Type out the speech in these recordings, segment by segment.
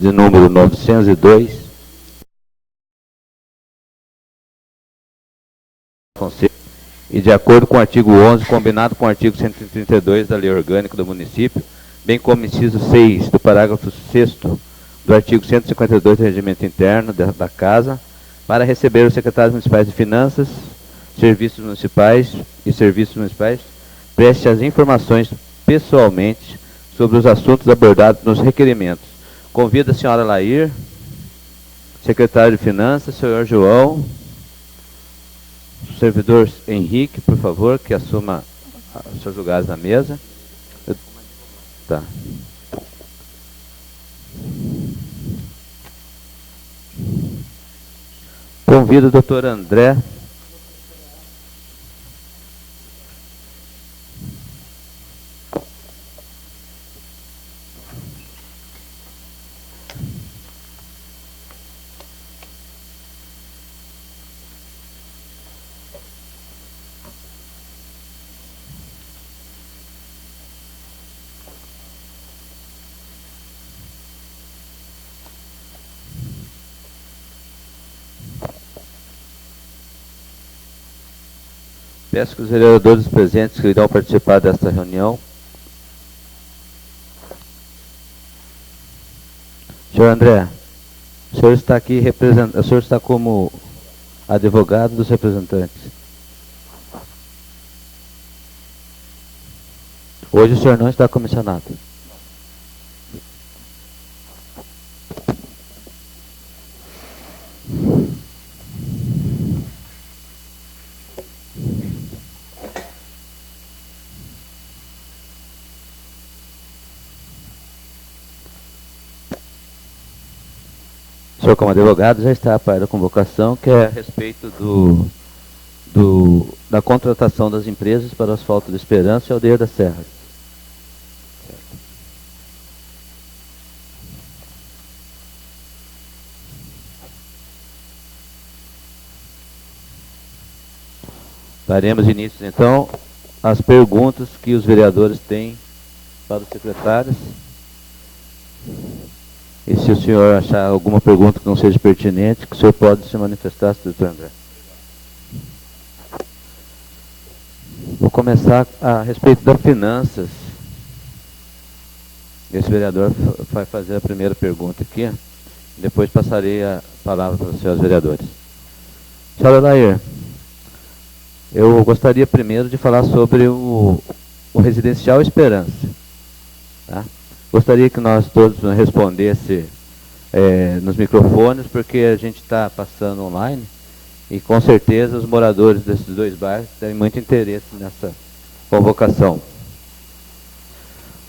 de número 902, e de acordo com o artigo 11, combinado com o artigo 132 da Lei Orgânica do Município, bem como inciso 6 do parágrafo 6º do artigo 152 do Regimento Interno da Casa, para receber os secretários municipais de Finanças, Serviços Municipais e Serviços Municipais, preste as informações pessoalmente sobre os assuntos abordados nos requerimentos. Convido a senhora Lair, secretário de Finanças, senhor João, servidor Henrique, por favor, que assuma os seus lugares na mesa. Tá. Convido o doutor André. Peço que os vereadores presentes que irão participar desta reunião. Senhor André, o senhor está aqui o senhor está como advogado dos representantes. Hoje o senhor não está comissionado. O senhor, como advogado, já está para a convocação, que é a respeito da contratação das empresas para o asfalto de Esperança e Aldeia da Serra. Daremos início, então, às perguntas que os vereadores têm para os secretários. E se o senhor achar alguma pergunta que não seja pertinente, que o senhor pode se manifestar, doutor André. Vou começar a respeito das finanças. Esse vereador vai fazer a primeira pergunta aqui. Depois passarei a palavra para os senhores vereadores. Senhora Lair, eu gostaria primeiro de falar sobre o Residencial Esperança. Tá? Gostaria que nós todos respondêssemos nos microfones, porque a gente está passando online e com certeza os moradores desses dois bairros têm muito interesse nessa convocação.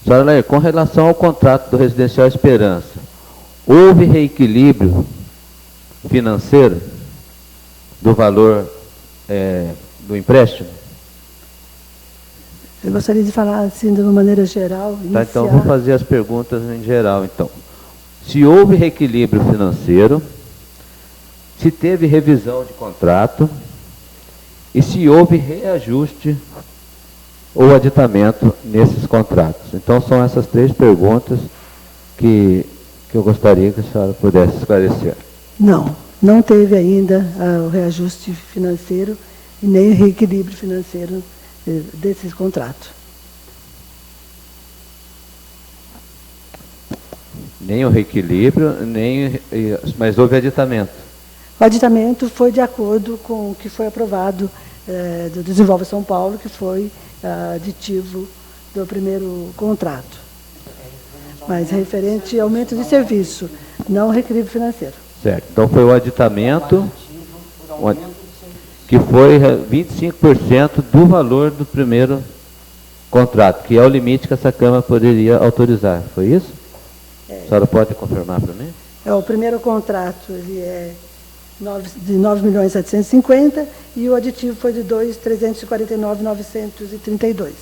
Senhora Lair, com relação ao contrato do Residencial Esperança, houve reequilíbrio financeiro do valor do empréstimo? Eu gostaria de falar assim de uma maneira geral. Tá, então vou fazer as perguntas em geral. Então, se houve reequilíbrio financeiro, se teve revisão de contrato e se houve reajuste ou aditamento nesses contratos. Então são essas três perguntas que eu gostaria que a senhora pudesse esclarecer. Não teve ainda o reajuste financeiro e nem o reequilíbrio financeiro desses contratos. Nem o reequilíbrio, mas houve aditamento. O aditamento foi de acordo com o que foi aprovado do Desenvolve São Paulo, que foi aditivo do primeiro contrato. Mas referente ao aumento de serviço, não o reequilíbrio financeiro. Certo. Então foi o aditamento, que foi 25% do valor do primeiro contrato, que é o limite que essa Câmara poderia autorizar. Foi isso? A senhora pode confirmar para mim? O primeiro contrato ele é de 9.750.000 e o aditivo foi de 2.349.932.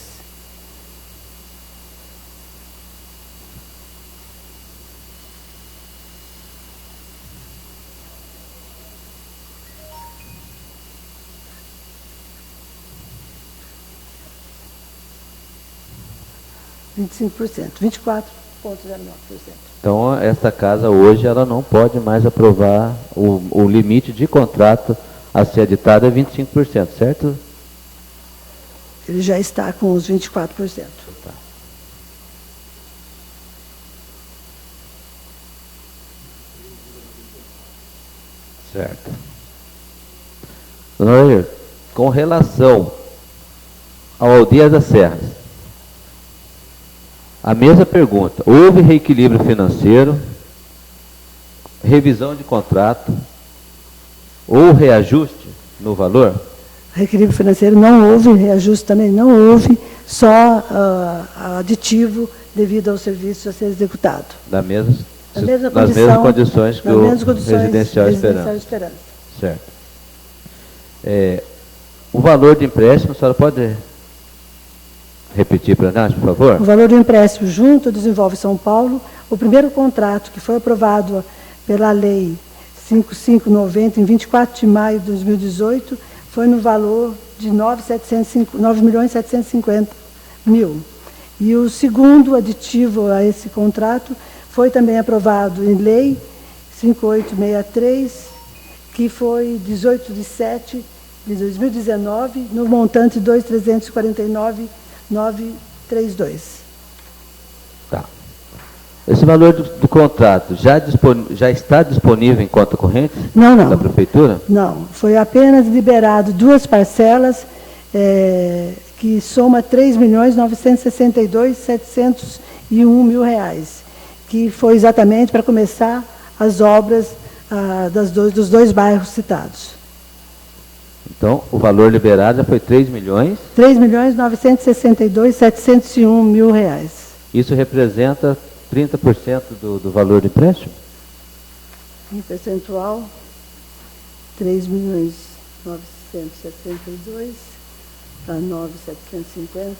(25%) 24%. Então, esta casa hoje ela não pode mais aprovar o limite de contrato a ser editado é 25%, certo? Ele já está com os 24%. Tá. Certo. Dona Leir, com relação ao Aldeias das Serras, a mesma pergunta. Houve reequilíbrio financeiro, revisão de contrato ou reajuste no valor? Reequilíbrio financeiro não houve, reajuste também não houve, só aditivo devido ao serviço a ser executado. Nas mesmas condições que nas o mesmas condições Residencial Esperança. Certo. O valor de empréstimo, a senhora pode repetir para nós, por favor? O valor do empréstimo junto ao Desenvolve São Paulo, o primeiro contrato que foi aprovado pela Lei 5590, em 24 de maio de 2018, foi no valor de 9.750.000. E o segundo aditivo a esse contrato foi também aprovado em Lei 5863, que foi 18 de 7 de 2019, no montante 2.349.932. Tá. Esse valor do contrato já está disponível em conta corrente da Prefeitura? Não, foi apenas liberado duas parcelas, que soma R$3.962.701.000, que foi exatamente para começar as obras dos dois bairros citados. Então, o valor liberado já foi R$3.962.701.000. Isso representa 30% do valor do empréstimo? Em percentual, 3.962 para 9.750.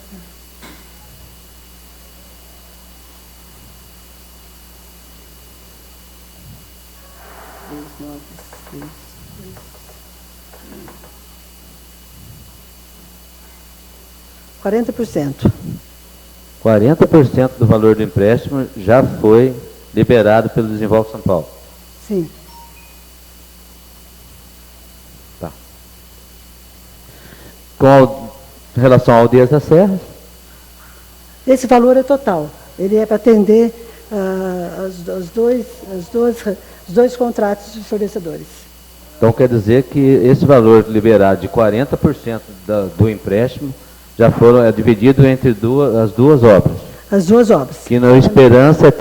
%. 40% do valor do empréstimo já foi liberado pelo Desenvolve São Paulo? Sim. Tá. Com relação ao Aldeias das Serras? Esse valor é total. Ele é para atender os dois contratos de fornecedores. Então quer dizer que esse valor liberado de 40% do empréstimo já foram dividido entre as duas obras? As duas obras. Que na Esperança é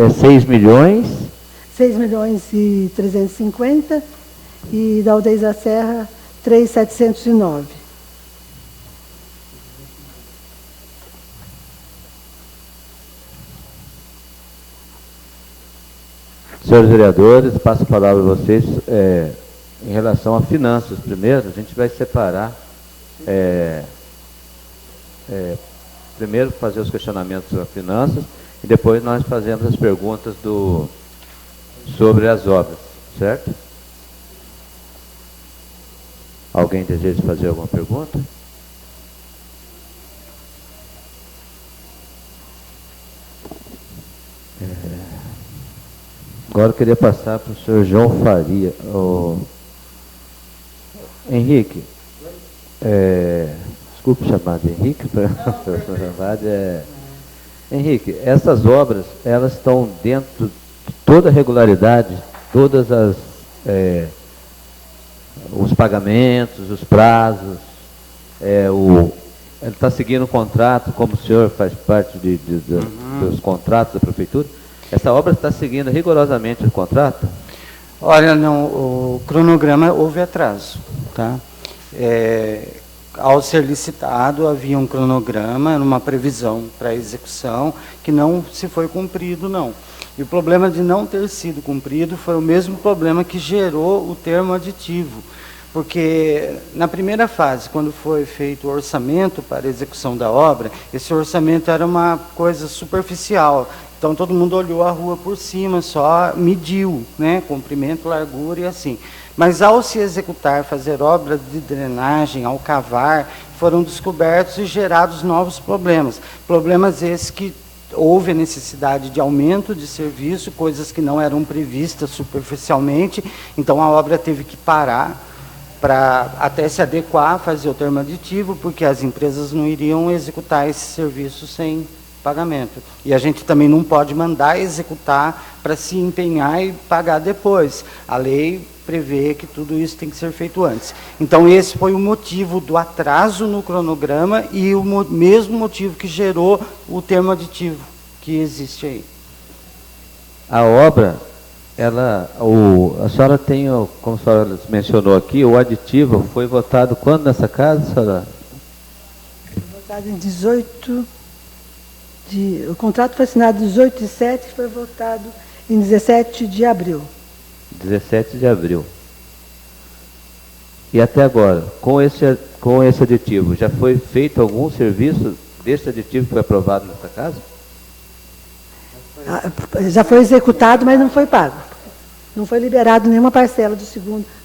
6 milhões? 6.350.000 e da Aldeias da Serra 3.709. Senhores vereadores, passo a palavra a vocês em relação a finanças. Primeiro, a gente vai separar, primeiro fazer os questionamentos sobre finanças e depois nós fazemos as perguntas sobre as obras, certo? Alguém deseja fazer alguma pergunta? Agora eu queria passar para o senhor João Faria. Henrique, desculpe chamar de Henrique, Henrique, essas obras, elas estão dentro de toda a regularidade, todas os pagamentos, os prazos, ele está seguindo o contrato, como o senhor faz parte dos contratos da Prefeitura? Essa obra está seguindo rigorosamente o contrato? Olha, não, o cronograma houve atraso, tá? Ao ser licitado, havia um cronograma, uma previsão para execução, que não se foi cumprido, não. E o problema de não ter sido cumprido foi o mesmo problema que gerou o termo aditivo. Porque na primeira fase, quando foi feito o orçamento para a execução da obra, esse orçamento era uma coisa superficial. Então, todo mundo olhou a rua por cima, só mediu, né, comprimento, largura e assim. Mas, ao se executar, fazer obras de drenagem, ao cavar, foram descobertos e gerados novos problemas. Problemas esses que houve a necessidade de aumento de serviço, coisas que não eram previstas superficialmente, então a obra teve que parar para até se adequar, fazer o termo aditivo, porque as empresas não iriam executar esse serviço sem pagamento. E a gente também não pode mandar executar para se empenhar e pagar depois. A lei prevê que tudo isso tem que ser feito antes. Então, esse foi o motivo do atraso no cronograma e o mesmo motivo que gerou o termo aditivo que existe aí. A obra, a senhora tem, como a senhora mencionou aqui, o aditivo foi votado quando nessa casa, senhora? Foi votado em 18 o contrato foi assinado em 18/7 e foi votado em 17 de abril. 17 de abril. E até agora, com esse aditivo, já foi feito algum serviço desse aditivo que foi aprovado nessa casa? Já foi executado, mas não foi pago. Não foi liberado nenhuma parcela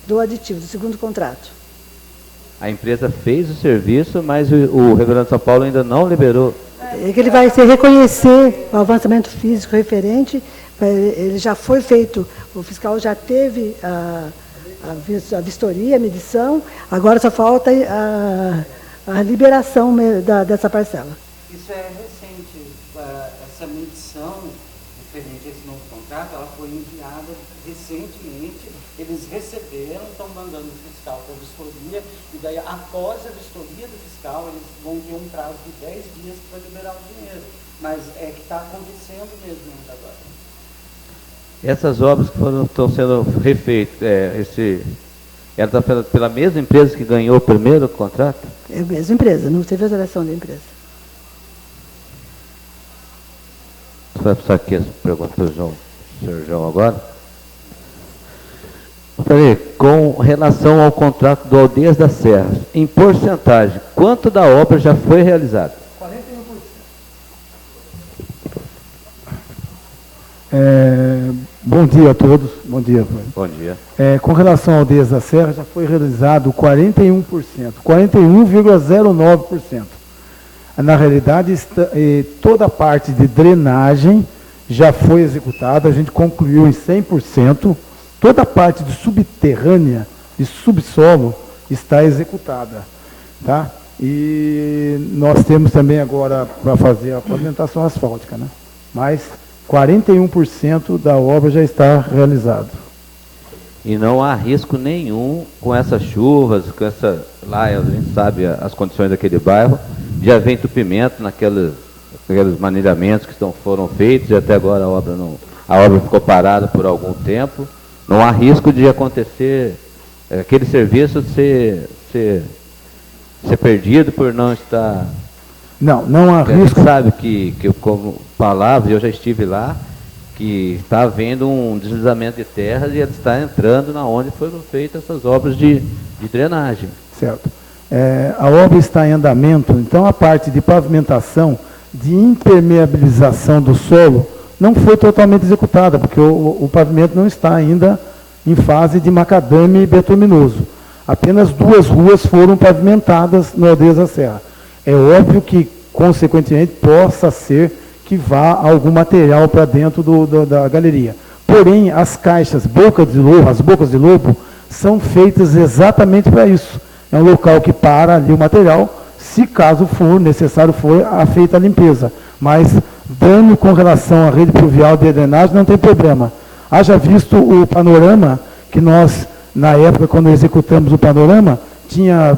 do aditivo, do segundo contrato. A empresa fez o serviço, mas o Reverendo São Paulo ainda não liberou. É que ele vai se reconhecer o avançamento físico referente, ele já foi feito, o fiscal já teve a vistoria, a medição, agora só falta a liberação dessa parcela. Isso é recente, essa medição referente a esse novo contrato, ela foi enviada recentemente, eles receberam, estão mandando o fiscal para a vistoria, e daí após a vistoria do fiscal, eles vão ter um prazo de 10 dias para liberar o dinheiro. Mas é que está acontecendo mesmo ainda agora. Essas obras que estão sendo refeitas, ela está pela mesma empresa que ganhou o primeiro contrato? É a mesma empresa, não teve alteração da empresa. Você vai passar aqui essa pergunta para o senhor João agora? Com relação ao contrato do Aldeias da Serra, em porcentagem, quanto da obra já foi realizado? 41%. Bom dia a todos. Bom dia. Bom dia. Com relação ao Aldeias da Serra, já foi realizado 41%, 41,09%. Na realidade, toda a parte de drenagem já foi executada, a gente concluiu em 100%. Toda a parte de subterrânea, de subsolo, está executada. Tá? E nós temos também agora para fazer a pavimentação asfáltica, né? Mas 41% da obra já está realizado. E não há risco nenhum com essas chuvas, lá a gente sabe as condições daquele bairro, de haver entupimento naqueles manilhamentos que foram feitos, e até agora a obra ficou parada por algum tempo. Não há risco de acontecer aquele serviço ser perdido por não estar... Não há risco. A gente sabe que como palavra, eu já estive lá, que está havendo um deslizamento de terras e ele está entrando na onde foram feitas essas obras de drenagem. Certo. A obra está em andamento, então a parte de pavimentação, de impermeabilização do solo, não foi totalmente executada, porque o pavimento não está ainda em fase de macadame betuminoso. Apenas 2 ruas foram pavimentadas no Aldeias da Serra. É óbvio que, consequentemente, possa ser que vá algum material para dentro da galeria. Porém, as caixas, as bocas de lobo, são feitas exatamente para isso. É um local que para ali o material, se caso for necessário, feita a limpeza. Mas dano com relação à rede pluvial de drenagem não tem problema. Haja visto o panorama, que nós, na época, quando executamos o panorama, tinha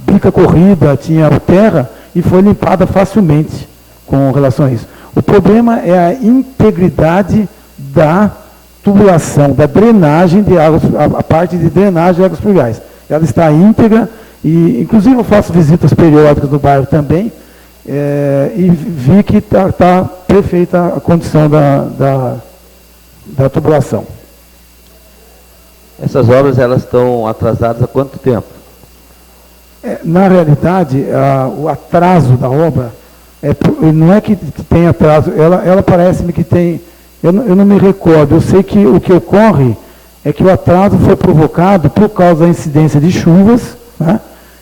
bica corrida, tinha terra, e foi limpada facilmente com relação a isso. O problema é a integridade da tubulação, da drenagem de águas, a parte de drenagem de águas pluviais. Ela está íntegra, e inclusive eu faço visitas periódicas no bairro também, e vi que está perfeita a condição da tubulação. Essas obras elas estão atrasadas há quanto tempo? Na realidade, o atraso da obra, não é que tem atraso, ela parece-me que tem, eu não me recordo, eu sei que o que ocorre é que o atraso foi provocado por causa da incidência de chuvas, né,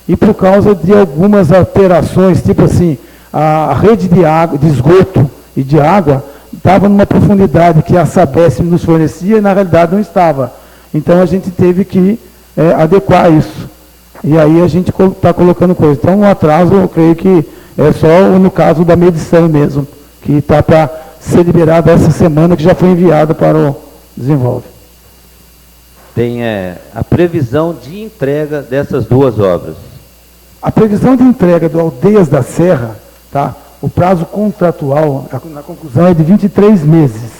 e por causa de algumas alterações, tipo assim, a rede de água, de esgoto e de água, estava numa profundidade que a Sabesp nos fornecia e na realidade não estava. Então a gente teve que adequar isso. E aí a gente está colocando coisa. Então o atraso, eu creio que é só no caso da medição mesmo, que está para ser liberada essa semana, que já foi enviada para o Desenvolve. Tem a previsão de entrega dessas duas obras. A previsão de entrega do Aldeias da Serra, tá? O prazo contratual, na conclusão, é de 23 meses.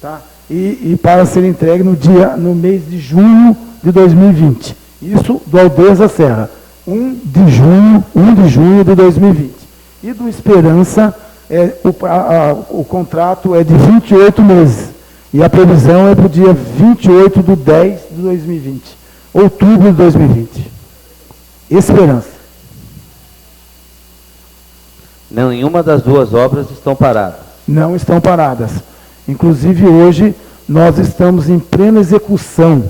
Tá? E para ser entregue no mês de junho de 2020. Isso do Aldeias da Serra. 1 de junho de 2020. E do Esperança, o contrato é de 28 meses. E a previsão é para o dia 28 de 10 de 2020. Outubro de 2020. Esperança. Nenhuma das duas obras estão paradas. Não estão paradas. Inclusive, hoje, nós estamos em plena execução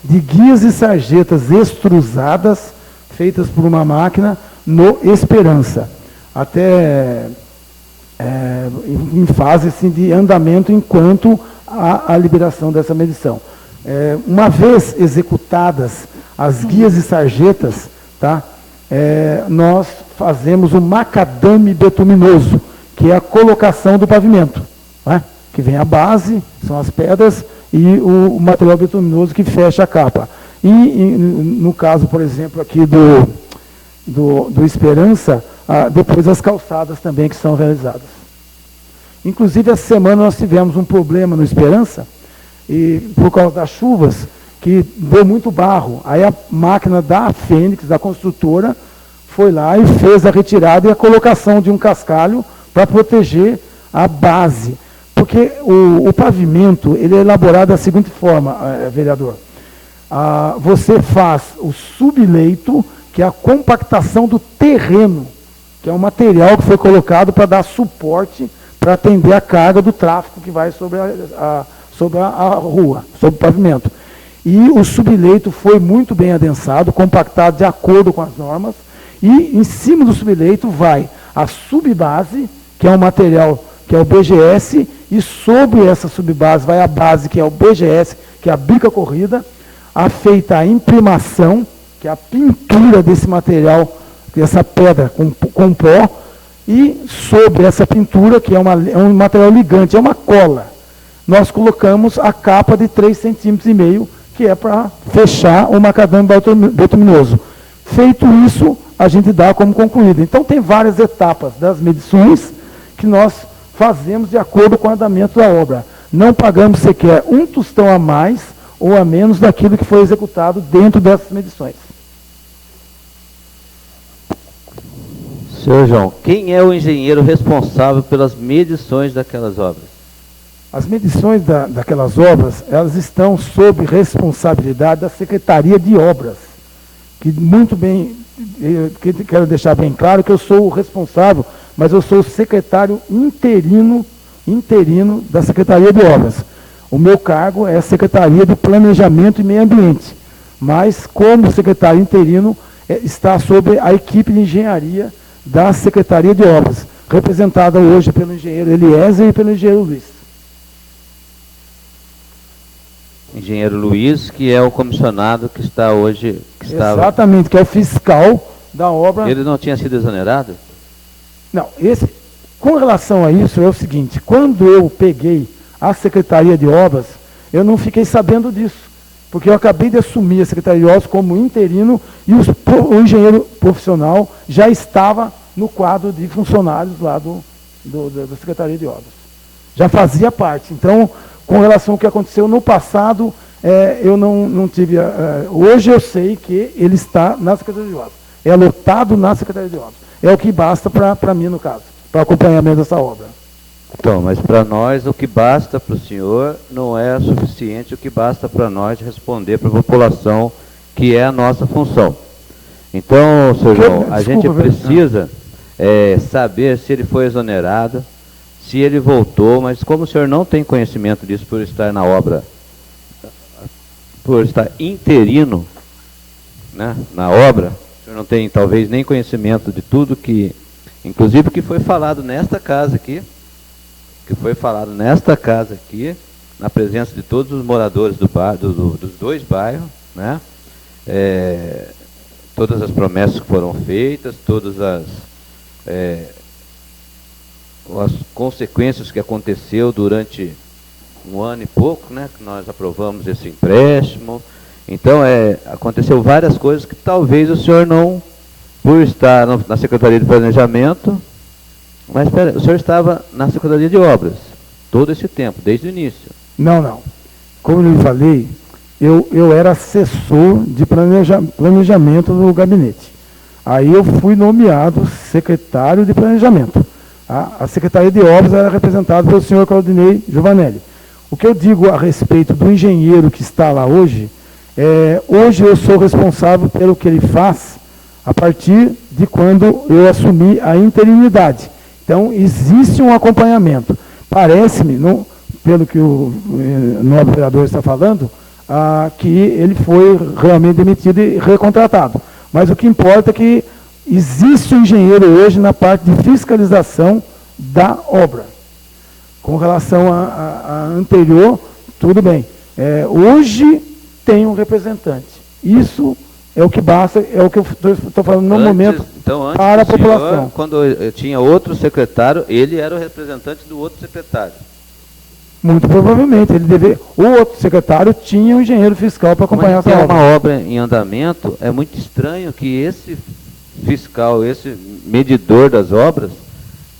de guias e sarjetas extrusadas, feitas por uma máquina, no Esperança. Até em fase assim, de andamento, enquanto a liberação dessa medição. Uma vez executadas as guias e sarjetas, tá? Nós fazemos o macadame betuminoso, que é a colocação do pavimento, né? Que vem a base, são as pedras, e o material betuminoso que fecha a capa. E no caso, por exemplo, aqui do Esperança, depois as calçadas também que são realizadas. Inclusive, essa semana nós tivemos um problema no Esperança, e por causa das chuvas, que deu muito barro. Aí a máquina da Fênix, da construtora, foi lá e fez a retirada e a colocação de um cascalho para proteger a base. Porque o pavimento, ele é elaborado da seguinte forma, vereador. Você faz o subleito, que é a compactação do terreno, que é um material que foi colocado para dar suporte, para atender a carga do tráfego que vai sobre a rua, sobre o pavimento. E o subleito foi muito bem adensado, compactado de acordo com as normas, e em cima do subleito vai a subbase, que é um material que é o BGS, e sobre essa subbase vai a base, que é o BGS, que é a bica corrida, feita a imprimação, que é a pintura desse material, dessa pedra com pó, e sobre essa pintura, que é um material ligante, é uma cola, nós colocamos a capa de 3,5 cm, que é para fechar o macadame betuminoso. Feito isso, a gente dá como concluído. Então, tem várias etapas das medições que nós fazemos de acordo com o andamento da obra. Não pagamos sequer um tostão a mais ou a menos daquilo que foi executado dentro dessas medições. Senhor João, quem é o engenheiro responsável pelas medições daquelas obras? As medições daquelas obras, elas estão sob responsabilidade da Secretaria de Obras, que muito bem, quero deixar bem claro que eu sou o responsável, mas eu sou o secretário interino da Secretaria de Obras. O meu cargo é a Secretaria de Planejamento e Meio Ambiente, mas como secretário interino está sob a equipe de engenharia da Secretaria de Obras, representada hoje pelo engenheiro Eliezer e pelo engenheiro Luiz. Engenheiro Luiz, que é o comissionado que está hoje... Exatamente, que é o fiscal da obra. Ele não tinha sido exonerado? Não, com relação a isso, é o seguinte, quando eu peguei a Secretaria de Obras, eu não fiquei sabendo disso, porque eu acabei de assumir a Secretaria de Obras como interino e o engenheiro profissional já estava no quadro de funcionários lá da Secretaria de Obras. Já fazia parte. Então, com relação ao que aconteceu no passado, eu não tive... hoje eu sei que ele está na Secretaria de Obras. É lotado na Secretaria de Obras. É o que basta para mim, no caso, para acompanhamento dessa obra. Então, mas para nós, o que basta para o senhor não é suficiente, o que basta para nós responder para a população, que é a nossa função. Então, senhor João, a gente precisa saber se ele foi exonerado, se ele voltou, mas como o senhor não tem conhecimento disso por estar na obra, por estar interino, né, na obra, o senhor não tem talvez nem conhecimento de tudo que Inclusive que foi falado nesta casa aqui, na presença de todos os moradores dos dois bairros, né? Todas as promessas que foram feitas, todas as consequências que aconteceu durante um ano e pouco, né, que nós aprovamos esse empréstimo. Então, aconteceu várias coisas que talvez o senhor não, por estar na Secretaria de Planejamento, mas o senhor estava na Secretaria de Obras todo esse tempo, desde o início. Não. Como eu lhe falei, eu era assessor de planejamento do gabinete. Aí eu fui nomeado secretário de planejamento. A Secretaria de Obras era representada pelo senhor Claudinei Giovanelli. O que eu digo a respeito do engenheiro que está lá hoje, hoje eu sou responsável pelo que ele faz a partir de quando eu assumi a interinidade. Então, existe um acompanhamento. Parece-me, pelo que o nobre vereador está falando, que ele foi realmente demitido e recontratado. Mas o que importa é que existe um engenheiro hoje na parte de fiscalização da obra. Com relação à anterior, tudo bem. Hoje tem um representante. Isso é o que basta, é o que eu estou falando no momento para a população. Senhor, quando eu tinha outro secretário, ele era o representante do outro secretário. Muito provavelmente. O outro secretário tinha um engenheiro fiscal para acompanhar essa obra. Uma obra em andamento, é muito estranho que esse fiscal, esse medidor das obras,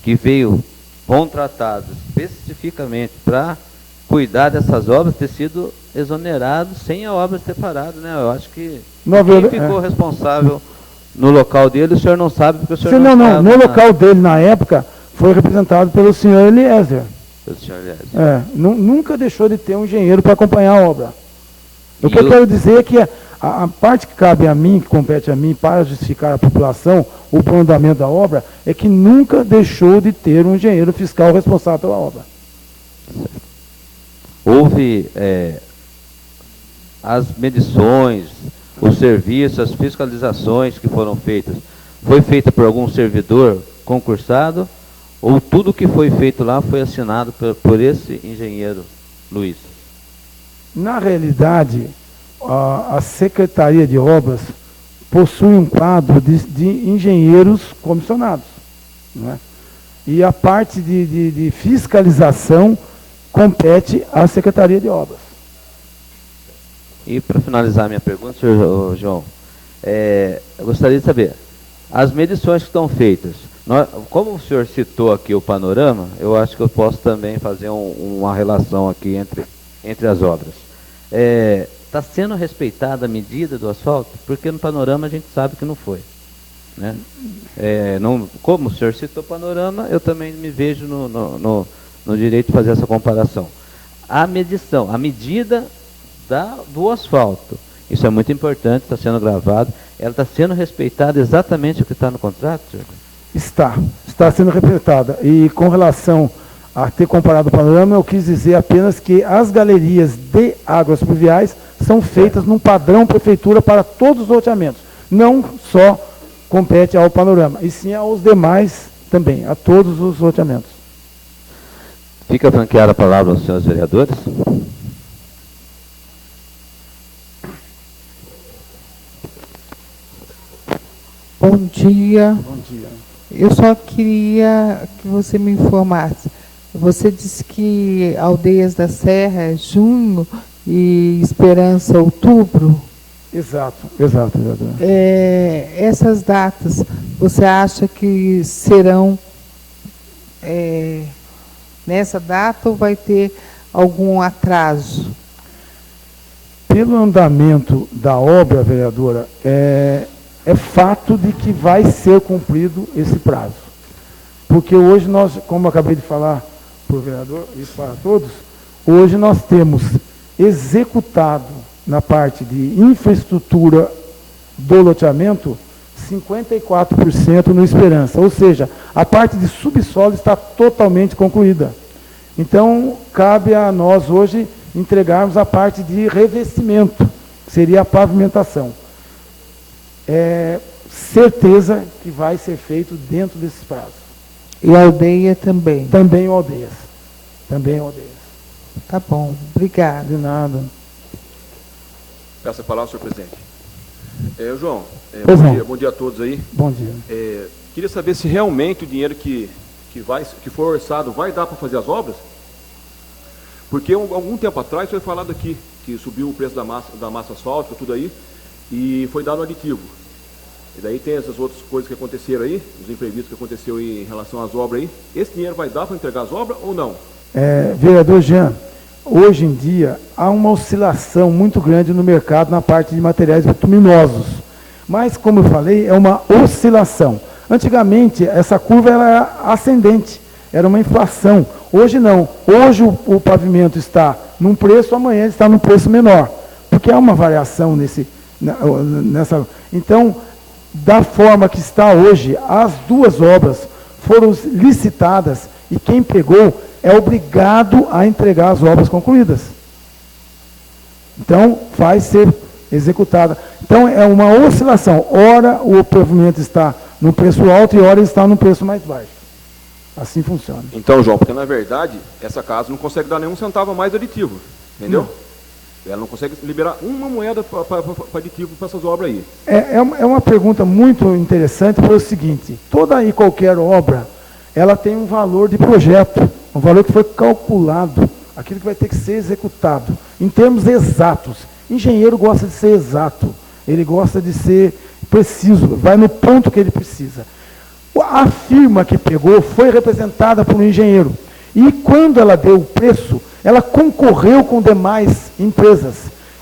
que veio contratado especificamente para cuidar dessas obras, ter sido exonerado sem a obra ter parado, né? Eu acho que quem ficou responsável no local dele, o senhor não sabe, porque o senhor não. No local dele, na época, foi representado pelo senhor Eliezer. Nunca deixou de ter um engenheiro para acompanhar a obra. O que eu quero dizer é que a parte que cabe a mim, que compete a mim, para justificar a população, o bom andamento da obra, é que nunca deixou de ter um engenheiro fiscal responsável pela obra. Houve as medições, os serviços, as fiscalizações que foram feitas. Foi feita por algum servidor concursado? Ou tudo que foi feito lá foi assinado por esse engenheiro Luiz? Na realidade, a Secretaria de Obras possui um quadro de engenheiros comissionados, né? E a parte de fiscalização compete à Secretaria de Obras. E para finalizar minha pergunta, senhor João, eu gostaria de saber, as medições que estão feitas, como o senhor citou aqui o panorama, eu acho que eu posso também fazer uma relação aqui entre as obras. Está sendo respeitada a medida do asfalto? Porque no panorama a gente sabe que não foi, né? Como o senhor citou o panorama, eu também me vejo no direito de fazer essa comparação. A medição, a medida do asfalto, isso é muito importante, está sendo gravado, ela está sendo respeitada exatamente o que está no contrato, senhor? Está sendo respeitada. E com relação a ter comparado o panorama, eu quis dizer apenas que as galerias de águas pluviais são feitas num padrão prefeitura para todos os loteamentos. Não só compete ao panorama, e sim aos demais também, a todos os loteamentos. Fica franqueada a palavra aos senhores vereadores. Bom dia. Bom dia. Eu só queria que você me informasse. Você disse que Aldeias da Serra é junho e Esperança outubro? Exato, vereador. Essas datas, você acha que serão nessa data ou vai ter algum atraso? Pelo andamento da obra, vereadora, é fato de que vai ser cumprido esse prazo. Porque hoje nós, como eu acabei de falar para o vereador e para todos, hoje nós temos executado na parte de infraestrutura do loteamento 54% no Esperança, ou seja, a parte de subsolo está totalmente concluída. Então, cabe a nós hoje entregarmos a parte de revestimento, que seria a pavimentação. certeza que vai ser feito dentro desses prazos. E a aldeia também? Também o Aldeias. Também o Aldeias. Tá bom, obrigado. De nada. Peço a palavra, senhor presidente. João, Pois não. bom dia a todos aí. Bom dia. Queria saber se realmente o dinheiro que for orçado vai dar para fazer as obras, porque algum tempo atrás foi falado aqui que subiu o preço da massa asfáltica, tudo aí, e foi dado aditivo. E daí tem essas outras coisas que aconteceram aí, os imprevistos que aconteceu em relação às obras aí. Esse dinheiro vai dar para entregar as obras ou não? Vereador Jean, hoje em dia há uma oscilação muito grande no mercado na parte de materiais bituminosos. Mas, como eu falei, é uma oscilação. Antigamente, essa curva era ascendente, era uma inflação. Hoje não. Hoje o pavimento está num preço, amanhã ele está num preço menor. Porque há uma variação nessa... Então, da forma que está hoje, as duas obras foram licitadas e quem pegou é obrigado a entregar as obras concluídas. Então, vai ser executada. Então, é uma oscilação. Ora, o pavimento está no preço alto e ora ele está no preço mais baixo. Assim funciona. Então, João, porque na verdade, essa casa não consegue dar nenhum centavo a mais de aditivo, entendeu? Não. Ela não consegue liberar uma moeda para aditivo para essas obras aí. É uma pergunta muito interessante, pelo seguinte, toda e qualquer obra, ela tem um valor de projeto, um valor que foi calculado, aquilo que vai ter que ser executado, em termos exatos. Engenheiro gosta de ser exato, ele gosta de ser preciso, vai no ponto que ele precisa. A firma que pegou foi representada por um engenheiro, e quando ela deu o preço, ela concorreu com demais empresas.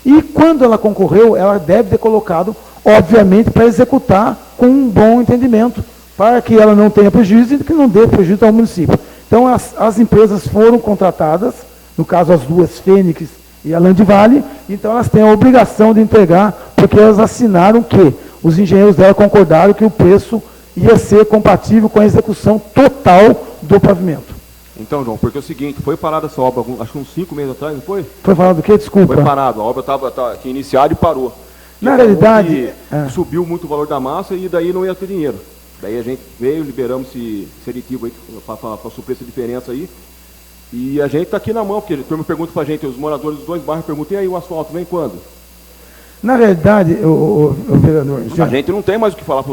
E quando ela concorreu, ela deve ter colocado, obviamente, para executar com um bom entendimento, para que ela não tenha prejuízo e que não dê prejuízo ao município. Então, as empresas foram contratadas, no caso as duas, Fênix e a Landvale, então elas têm a obrigação de entregar, porque elas assinaram que os engenheiros dela concordaram que o preço ia ser compatível com a execução total do pavimento. Então, João, porque é o seguinte, foi parada essa obra, acho que uns 5 meses atrás, não foi? Foi falado do quê? Desculpa. Foi parado, a obra tinha iniciado e parou. Na realidade... Subiu muito o valor da massa e daí não ia ter dinheiro. Daí a gente veio, liberamos esse aditivo aí para suprir essa diferença aí. E a gente está aqui na mão, porque a turma pergunta para a gente, os moradores dos dois bairros perguntam, e aí o asfalto vem quando? Na realidade, o vereador... A gente não tem mais o que falar para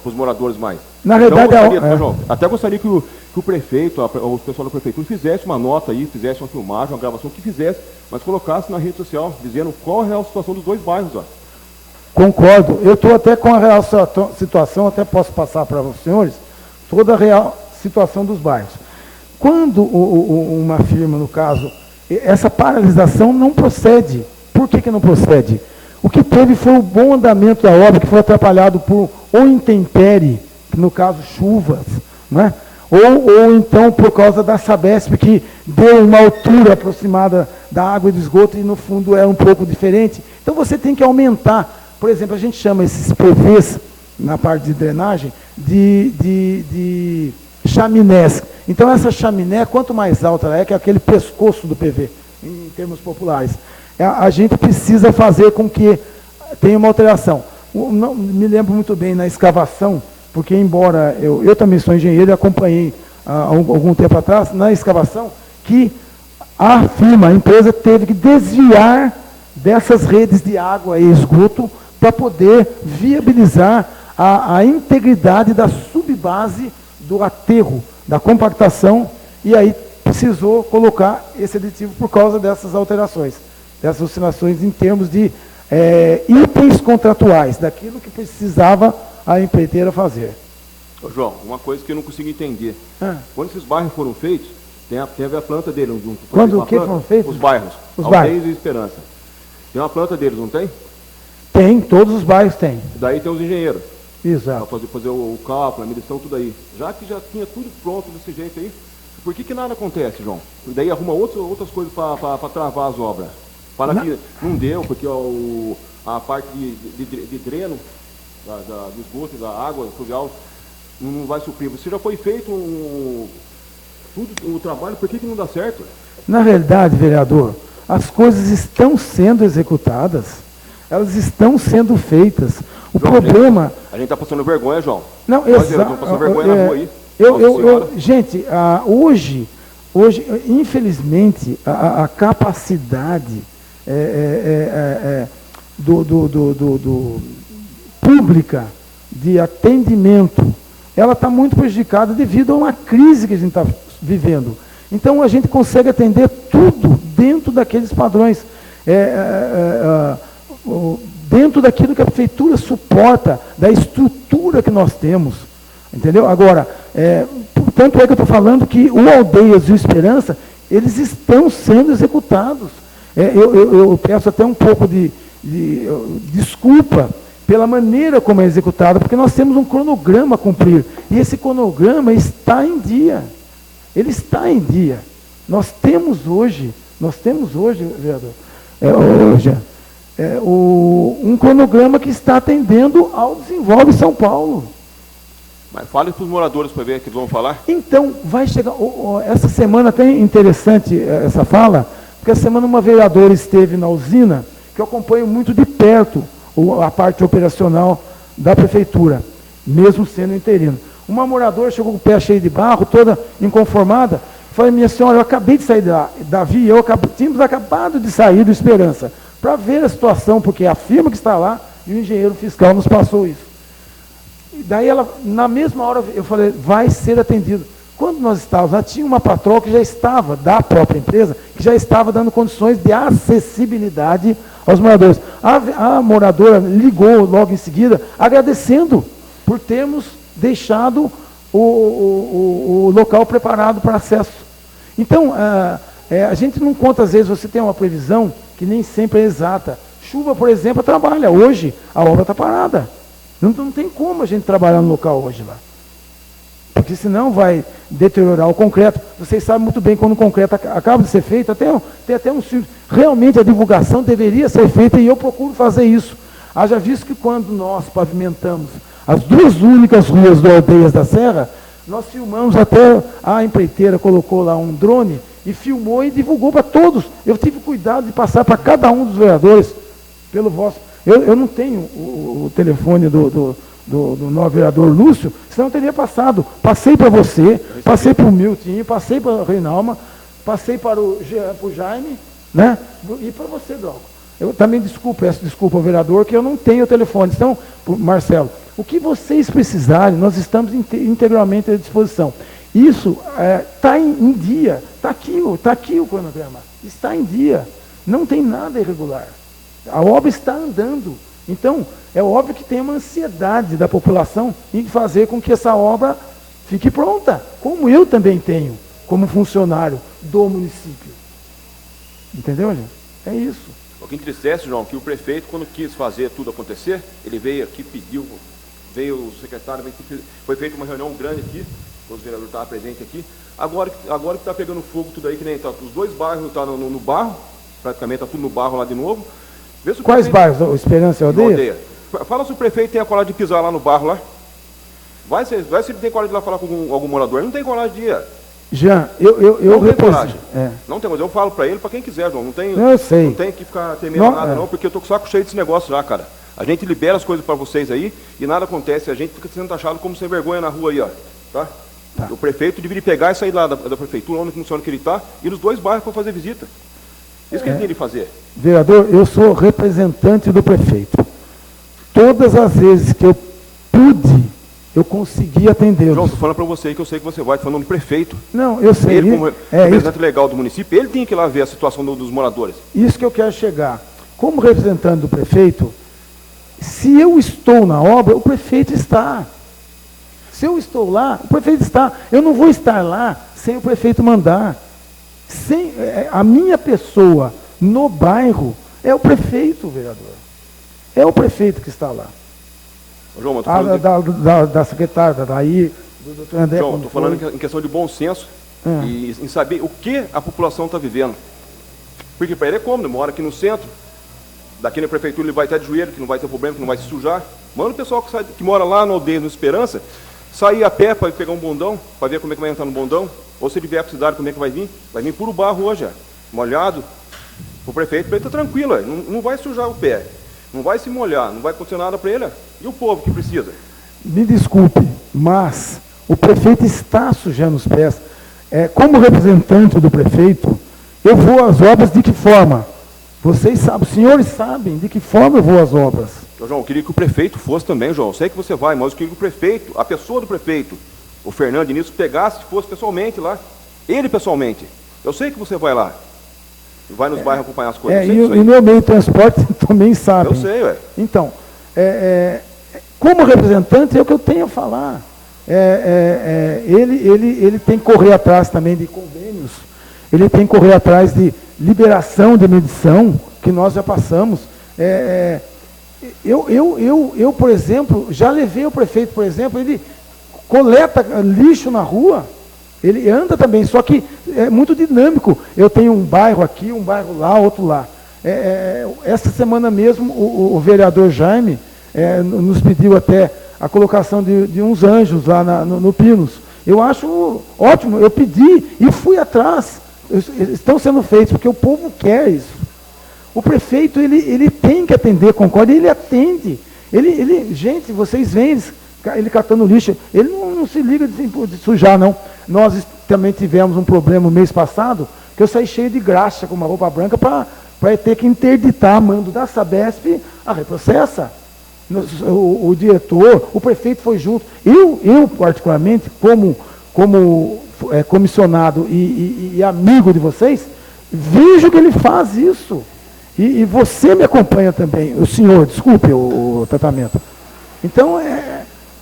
os moradores mais. Na realidade, então, João, até gostaria que o prefeito, o pessoal da prefeitura, fizesse uma nota aí, fizesse uma filmagem, uma gravação, que fizesse, mas colocasse na rede social, dizendo qual é a real situação dos dois bairros. Ó. Concordo. Eu estou até com a real situação, até posso passar para os senhores, toda a real situação dos bairros. Quando uma firma, no caso, essa paralisação não procede. Por que não procede? O que teve foi o bom andamento da obra, que foi atrapalhado por ou intempérie, no caso chuvas, né? ou então por causa da Sabesp, que deu uma altura aproximada da água e do esgoto e no fundo é um pouco diferente. Então você tem que aumentar, por exemplo, a gente chama esses PVs, na parte de drenagem, de chaminés. Então essa chaminé, quanto mais alta ela é, que é aquele pescoço do PV, em termos populares, a gente precisa fazer com que tenha uma alteração. Não, me lembro muito bem na escavação, porque embora eu também sou engenheiro e acompanhei há algum tempo atrás, na escavação, que a firma, a empresa, teve que desviar dessas redes de água e esgoto para poder viabilizar a integridade da subbase do aterro, da compactação, e aí precisou colocar esse aditivo por causa dessas alterações, dessas oscilações em termos de itens contratuais, daquilo que precisava a empreiteira fazer. Ô, João, uma coisa que eu não consigo entender. Quando esses bairros foram feitos, teve a planta deles. Quando o que foram feitos? Os bairros. Os Aldeias bairros. e Esperança. Tem uma planta deles, não tem? Tem, todos os bairros têm. Daí tem os engenheiros. Exato. Para fazer o cálculo, a medição, tudo aí. Já que já tinha tudo pronto desse jeito aí, por que nada acontece, João? E daí arruma outras coisas para travar as obras. Para que não deu, porque a parte de dreno, do esgoto, da água fluvial, não vai suprir. Você já foi feito tudo o trabalho, por que não dá certo? Na realidade, vereador, as coisas estão sendo executadas, elas estão sendo feitas. O João, problema... A gente está passando vergonha, João. Não, Nós, vereadores, estamos passando vergonha na rua aí. Gente, hoje, infelizmente, a capacidade pública de atendimento, ela está muito prejudicada devido a uma crise que a gente está vivendo. Então, a gente consegue atender tudo dentro daqueles padrões, dentro daquilo que a prefeitura suporta, da estrutura que nós temos. Entendeu? Agora, tanto é que eu estou falando que o Aldeias e o Esperança, eles estão sendo executados. Eu peço até um pouco de desculpa pela maneira como é executado, porque nós temos um cronograma a cumprir, e esse cronograma está em dia. Ele está em dia. Nós temos hoje, vereador, um cronograma que está atendendo ao Desenvolve São Paulo. Mas fale para os moradores para ver o que vão falar. Então, vai chegar... essa semana até interessante essa fala, porque essa semana uma vereadora esteve na usina, que eu acompanho muito de perto a parte operacional da prefeitura, mesmo sendo interino. Uma moradora chegou com o pé cheio de barro, toda inconformada. Falei, minha senhora, eu acabei de sair Davi, tínhamos acabado de sair do Esperança, para ver a situação, porque a firma que está lá, e o engenheiro fiscal nos passou isso. E daí ela, na mesma hora, eu falei, vai ser atendido. Quando nós estávamos lá, tinha uma patroa que já estava, da própria empresa, que já estava dando condições de acessibilidade aos moradores. A moradora ligou logo em seguida, agradecendo por termos deixado o local preparado para acesso. Então, a gente não conta, às vezes, você tem uma previsão que nem sempre é exata. Chuva, por exemplo, trabalha. Hoje, a obra está parada. Não tem como a gente trabalhar no local hoje lá. Porque senão vai deteriorar o concreto. Vocês sabem muito bem quando o concreto acaba de ser feito, tem até um... Realmente a divulgação deveria ser feita e eu procuro fazer isso. Haja visto que quando nós pavimentamos as duas únicas ruas do Aldeias da Serra, nós filmamos até, a empreiteira colocou lá um drone e filmou e divulgou para todos. Eu tive cuidado de passar para cada um dos vereadores, pelo vosso... Eu não tenho o telefone do novo vereador Lúcio, senão eu teria passado. Passei para você, passei para o Milton, passei para o Reinalma, passei para o Jaime, né? E para você, Drogo. Eu também peço desculpa ao vereador, que eu não tenho o telefone. Então, Marcelo, o que vocês precisarem, nós estamos integralmente à disposição. Isso está em dia, está aqui o cronograma, está em dia, não tem nada irregular. A obra está andando. Então, é óbvio que tem uma ansiedade da população em fazer com que essa obra fique pronta, como eu também tenho, como funcionário do município. Entendeu, gente? É isso. O que entristece, João, que o prefeito, quando quis fazer tudo acontecer, ele veio aqui, veio o secretário, foi feita uma reunião grande aqui, os vereadores estavam presentes aqui. Agora que está pegando fogo tudo aí, que nem tá, os dois bairros estão no barro, praticamente está tudo no barro lá de novo. Quais bairros? O Esperança e Aldeia? Fala se o prefeito tem a coragem de pisar lá no barro lá. Vai se ele tem coragem de ir lá falar com algum morador. Ele não tem coragem de ir. Jean, eu não tem coragem. Não tem, mas eu falo para ele, para quem quiser, João. Não tem, eu sei. Não tem que ficar temendo nada, não, porque eu tô com o saco cheio desse negócio já, cara. A gente libera as coisas para vocês aí e nada acontece. A gente fica sendo taxado como sem vergonha na rua aí, ó. Tá? O prefeito deveria pegar e sair lá da prefeitura, onde funciona que ele está, e nos dois bairros para fazer visita. Isso que ele tem de fazer. Vereador, eu sou representante do prefeito. Todas as vezes que eu pude, eu consegui atendê-los. João, estou falando para você que eu sei que você vai, falando do prefeito. Não, eu sei. Ele, como representante legal do município, ele tem que ir lá ver a situação dos moradores. Isso que eu quero chegar. Como representante do prefeito, se eu estou na obra, o prefeito está. Se eu estou lá, o prefeito está. Eu não vou estar lá sem o prefeito mandar. A minha pessoa no bairro é o prefeito, vereador. É o prefeito que está lá. João, da secretária, daí, do doutor André. João, estou falando em questão de bom senso e em saber o que a população está vivendo. Porque para ele é cômodo, mora aqui no centro, daqui na prefeitura ele vai estar de joelho, que não vai ter problema, que não vai se sujar. Manda o pessoal que mora lá no Aldeia, no Esperança, sair a pé para pegar um bondão, para ver como é que vai entrar no bondão. Ou se ele vier para a cidade, como é que vai vir? Vai vir puro barro hoje, molhado. O prefeito está tranquilo, não vai sujar o pé. Não vai se molhar, não vai acontecer nada para ele. E o povo que precisa? Me desculpe, mas o prefeito está sujando os pés. Como representante do prefeito, eu vou às obras de que forma? Vocês sabem, os senhores sabem de que forma eu vou às obras. João, eu queria que o prefeito fosse também, João. Eu sei que você vai, mas eu queria que o prefeito, a pessoa do prefeito, o Fernando Diniz, pegasse e fosse pessoalmente lá. Ele pessoalmente. Eu sei que você vai lá. Vai nos bairros acompanhar as coisas. E o meu meio de transporte também sabe. Eu sei, ué. Então, como representante, é o que eu tenho a falar. Ele tem que correr atrás também de convênios, ele tem que correr atrás de liberação de medição, que nós já passamos. Eu, por exemplo, já levei o prefeito, por exemplo, ele coleta lixo na rua, ele anda também, só que é muito dinâmico. Eu tenho um bairro aqui, um bairro lá, outro lá. Essa semana mesmo, o vereador Jaime nos pediu até a colocação de uns anjos lá no Pinos. Eu acho ótimo, eu pedi e fui atrás. Estão sendo feitos, porque o povo quer isso. O prefeito, ele tem que atender, concorda? Ele atende. Gente, vocês veem ele catando lixo, ele não se liga de sujar, não. Nós também tivemos um problema no mês passado, que eu saí cheio de graxa com uma roupa branca para ter que interditar, mando da Sabesp, a reprocessa. O diretor, o prefeito foi junto. Eu particularmente, como comissionado e amigo de vocês, vejo que ele faz isso. E você me acompanha também, o senhor, desculpe o tratamento. Então,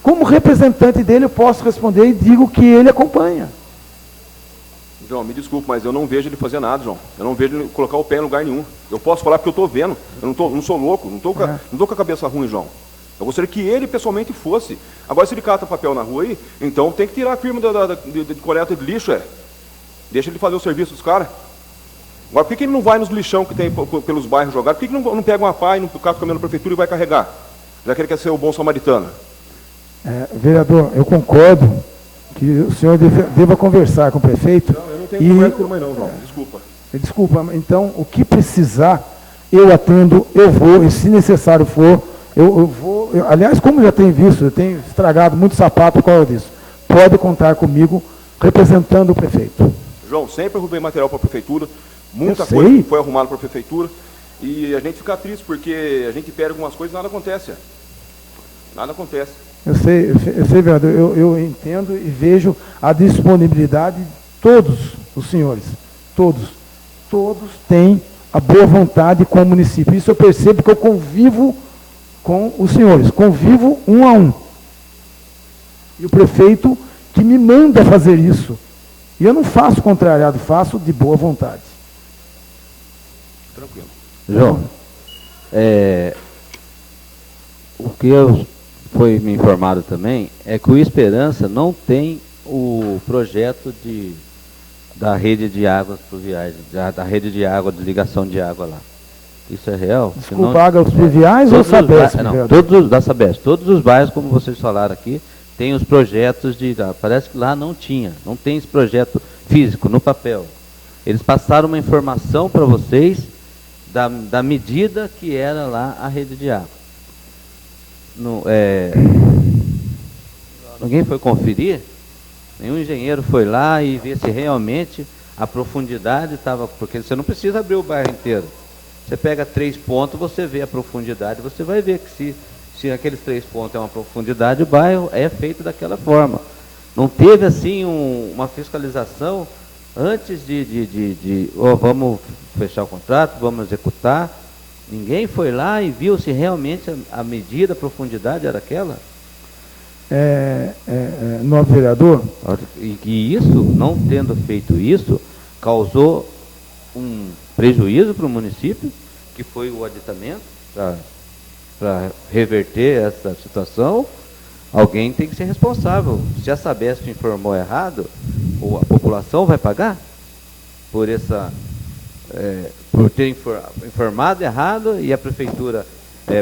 como representante dele, eu posso responder e digo que ele acompanha. João, me desculpe, mas eu não vejo ele fazer nada, João. Eu não vejo ele colocar o pé em lugar nenhum. Eu posso falar porque eu estou vendo. Eu não sou louco, não estou com a cabeça ruim, João. Eu gostaria que ele pessoalmente fosse. Agora, se ele cata papel na rua aí, então tem que tirar a firma de coleta de lixo, Deixa ele fazer o serviço dos caras. Agora, por que ele não vai nos lixão que tem pelos bairros jogados? Por que ele não pega uma pá e não cata o caminhão da prefeitura e vai carregar? Já que ele quer ser o bom samaritano. Vereador, eu concordo que o senhor deva conversar com o prefeito. Não, eu não tenho conversa com ele não, João. Desculpa. Desculpa, então, o que precisar, eu atendo, eu vou, e se necessário for, eu vou. Aliás, como já tem visto, eu tenho estragado muito sapato por causa disso. Pode contar comigo, representando o prefeito. João, sempre arrumei material para a prefeitura, muita coisa foi arrumada para a prefeitura, e a gente fica triste, porque a gente perde algumas coisas e nada acontece. Nada acontece. Eu sei, vereador, eu entendo e vejo a disponibilidade de todos os senhores. Todos têm a boa vontade com o município. Isso eu percebo que eu convivo com os senhores, convivo um a um. E o prefeito que me manda fazer isso. E eu não faço contrariado, faço de boa vontade. Tranquilo. João, o que foi me informado também é que o Esperança não tem o projeto da rede de águas pluviais, da rede de água, de ligação de água lá. Isso é real? Desculpa, águas pluviais ou Sabesp? Não, todos da Sabesp. Todos os bairros, como vocês falaram aqui, tem os projetos parece que lá não tem esse projeto físico, no papel. Eles passaram uma informação para vocês da medida que era lá a rede de água. Ninguém foi conferir? Nenhum engenheiro foi lá e ver se realmente a profundidade estava... Porque você não precisa abrir o bairro inteiro. Você pega 3 pontos, você vê a profundidade, você vai ver que se aqueles 3 pontos é uma profundidade, o bairro é feito daquela forma. Não teve assim uma fiscalização antes vamos fechar o contrato, vamos executar. Ninguém foi lá e viu se realmente a medida, a profundidade era aquela? Novo vereador? E isso, não tendo feito isso, causou um prejuízo para o município, que foi o aditamento, para reverter essa situação. Alguém tem que ser responsável. Se a Sabesp informou errado, a população vai pagar por ter informado errado, e a prefeitura,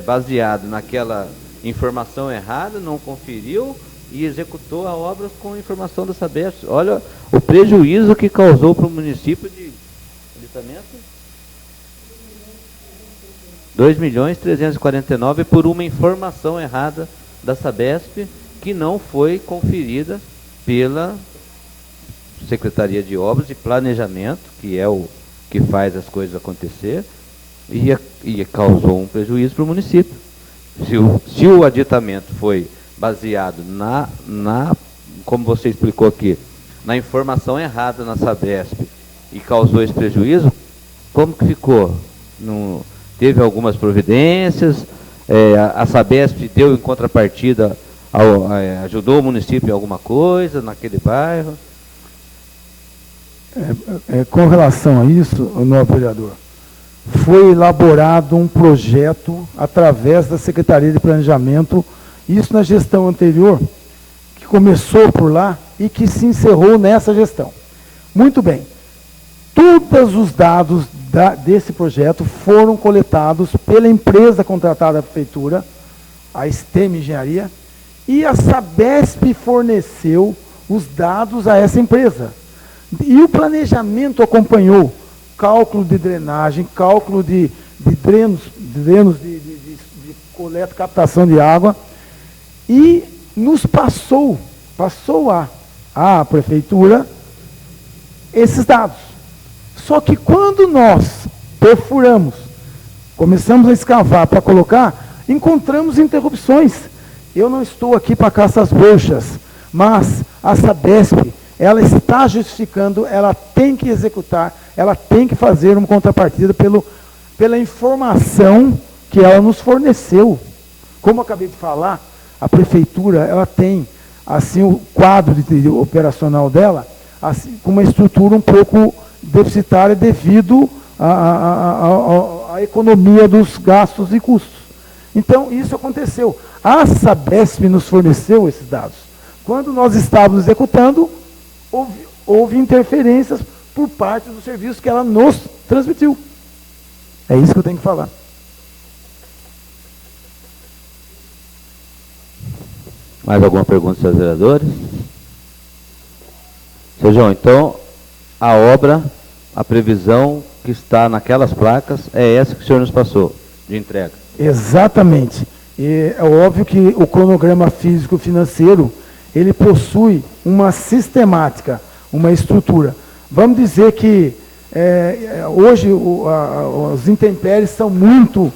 baseado naquela informação errada, não conferiu e executou a obra com a informação da Sabesp. Olha o prejuízo que causou para o município de aditamento. 2.349.000 por uma informação errada da Sabesp, que não foi conferida pela Secretaria de Obras e Planejamento, que é o que faz as coisas acontecer, e causou um prejuízo para o município. Se o aditamento foi baseado como você explicou aqui, na informação errada na Sabesp e causou esse prejuízo, como que ficou? Teve algumas providências, a Sabesp deu em contrapartida, ajudou o município em alguma coisa naquele bairro? Com relação a isso, nobre vereador, foi elaborado um projeto através da Secretaria de Planejamento, isso na gestão anterior, que começou por lá e que se encerrou nessa gestão. Muito bem. Todos os dados desse projeto foram coletados pela empresa contratada da Prefeitura, a STEM Engenharia, e a Sabesp forneceu os dados a essa empresa. E o planejamento acompanhou cálculo de drenagem, cálculo de drenos de coleta e captação de água, e nos passou à Prefeitura esses dados. Só que quando nós perfuramos, começamos a escavar para colocar, encontramos interrupções. Eu não estou aqui para caçar as bruxas, mas a Sabesp, ela está justificando, ela tem que executar, ela tem que fazer uma contrapartida pela informação que ela nos forneceu. Como eu acabei de falar, a Prefeitura, ela tem assim, o quadro operacional dela, assim, com uma estrutura um pouco deficitária devido à economia dos gastos e custos. Então, isso aconteceu. A Sabesp nos forneceu esses dados. Quando nós estávamos executando, houve interferências por parte do serviço que ela nos transmitiu. É isso que eu tenho que falar. Mais alguma pergunta, senhores vereadores? Seu João, então, a obra, a previsão que está naquelas placas é essa que o senhor nos passou, de entrega? Exatamente. E é óbvio que o cronograma físico-financeiro, ele possui uma sistemática, uma estrutura. Vamos dizer que hoje os intempéries são muito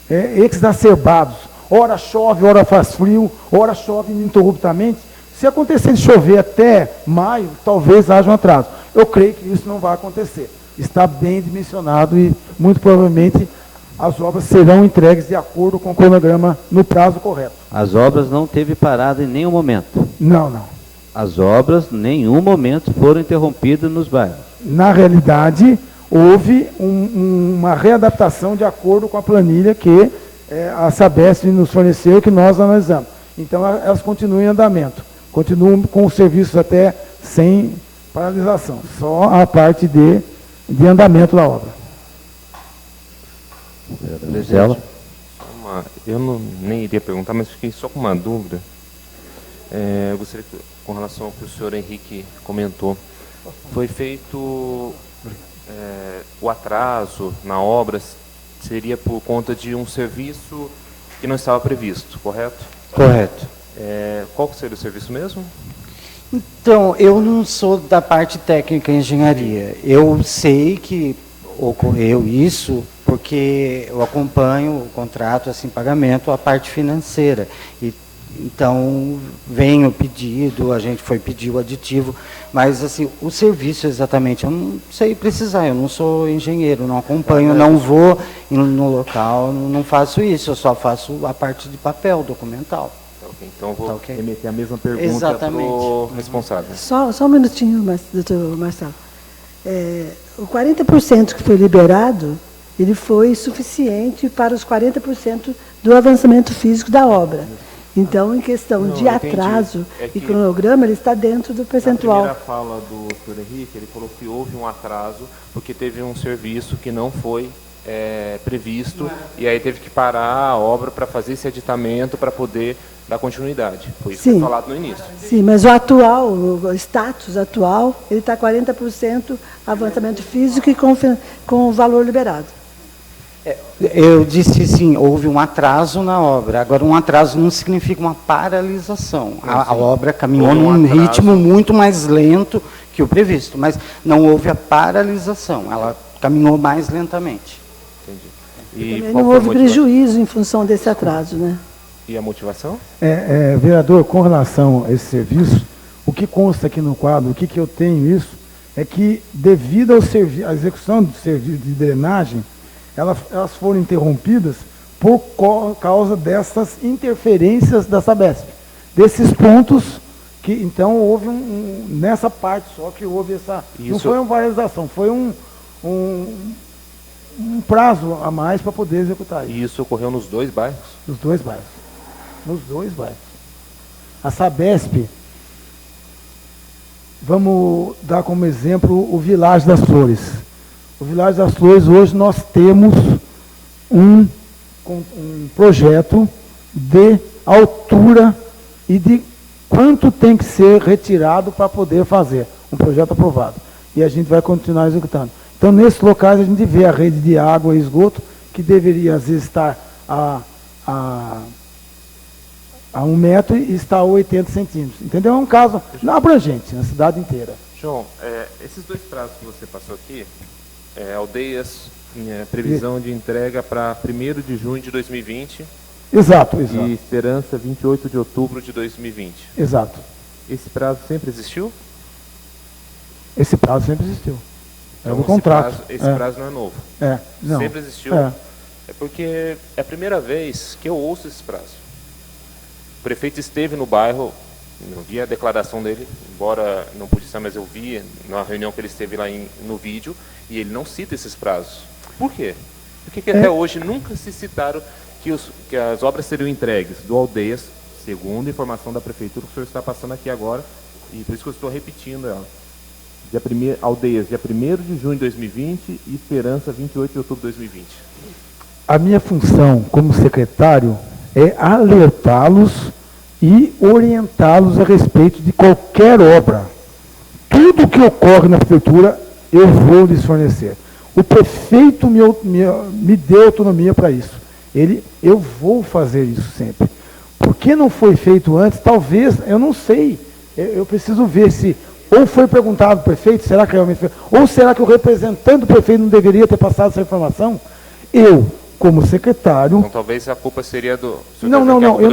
exacerbados. Ora chove, ora faz frio, ora chove ininterruptamente. Se acontecer de chover até maio, talvez haja um atraso. Eu creio que isso não vai acontecer. Está bem dimensionado e, muito provavelmente, as obras serão entregues de acordo com o cronograma no prazo correto. As obras não teve parada em nenhum momento? Não. As obras, em nenhum momento, foram interrompidas nos bairros? Na realidade, houve uma readaptação de acordo com a planilha que a Sabesp nos forneceu, que nós analisamos. Então, elas continuam em andamento. Continuam com os serviços até sem paralisação. Só a parte de andamento da obra. Gisela? Eu nem iria perguntar, mas fiquei só com uma dúvida. Eu gostaria, com relação ao que o senhor Henrique comentou, foi feito o atraso na obra, seria por conta de um serviço que não estava previsto, correto? Correto. Qual que seria o serviço mesmo? Então, eu não sou da parte técnica em engenharia. Eu sei que ocorreu isso porque eu acompanho o contrato, assim, pagamento, a parte financeira. Então, vem o pedido, a gente foi pedir o aditivo, mas assim, o serviço exatamente, eu não sei precisar, eu não sou engenheiro, não acompanho, não vou no local, não faço isso, eu só faço a parte de papel, documental. Então, eu vou remeter a mesma pergunta para o responsável. Só um minutinho, doutor Marcelo. O 40% que foi liberado, ele foi suficiente para os 40% do avançamento físico da obra. Então, em questão de atraso e cronograma, ele está dentro do percentual. Na primeira fala do senhor Henrique, ele falou que houve um atraso porque teve um serviço que não foi previsto e aí teve que parar a obra para fazer esse aditamento para poder dar continuidade. Foi isso que foi falado no início. Sim, mas o status atual, ele está 40% avançamento físico e com o valor liberado. Eu disse sim, houve um atraso na obra. Agora, um atraso não significa uma paralisação. A obra caminhou Houve um num atraso. ritmo muito mais lento que o previsto, mas não houve a paralisação. Ela caminhou mais lentamente. Entendi. E Também qual não foi a houve motivação? prejuízo em função desse atraso, né? E a motivação? Vereador, com relação a esse serviço, o que consta aqui no quadro, o que eu tenho isso, é que devido à execução do serviço de drenagem, elas foram interrompidas por causa dessas interferências da Sabesp. Desses pontos que, então, houve nessa parte só que houve essa... Não foi uma paralisação, foi um prazo a mais para poder executar isso. E isso ocorreu nos 2 bairros? Nos 2 bairros. Nos 2 bairros. A Sabesp, vamos dar como exemplo o Vilagem das Flores. O Vilagem das Flores, hoje nós temos um projeto de altura e de quanto tem que ser retirado para poder fazer. Um projeto aprovado. E a gente vai continuar executando. Então, nesses locais, a gente vê a rede de água e esgoto, que deveria, às vezes, estar a 1 metro e está a 80 centímetros. Entendeu? É um caso não abrangente, na cidade inteira. João, esses 2 prazos que você passou aqui, aldeias, previsão de entrega para 1º de junho de 2020 Exato. e Esperança 28 de outubro de 2020. Exato. Esse prazo sempre existiu? Esse prazo sempre existiu. É Então, do contrato. Esse prazo não é novo. Não. Sempre existiu. É. É porque é a primeira vez que eu ouço esse prazo. O prefeito esteve no bairro, não vi a declaração dele, embora não pude estar, mas eu vi na reunião que ele esteve lá no vídeo, e ele não cita esses prazos. Por quê? Porque até hoje nunca se citaram que as obras seriam entregues do Aldeias, segundo a informação da prefeitura que o senhor está passando aqui agora, e por isso que eu estou repetindo ela. Aldeias, dia 1º de junho de 2020 e Esperança, 28 de outubro de 2020. A minha função como secretário é alertá-los e orientá-los a respeito de qualquer obra. Tudo que ocorre na prefeitura, eu vou lhes fornecer. O prefeito me deu autonomia para isso. Eu vou fazer isso sempre. Por que não foi feito antes? Talvez, eu não sei. Eu preciso ver se ou foi perguntado ao prefeito, será que realmente foi? Ou será que o representante do prefeito não deveria ter passado essa informação? Eu, como secretário... Então talvez a culpa seria do... Não, eu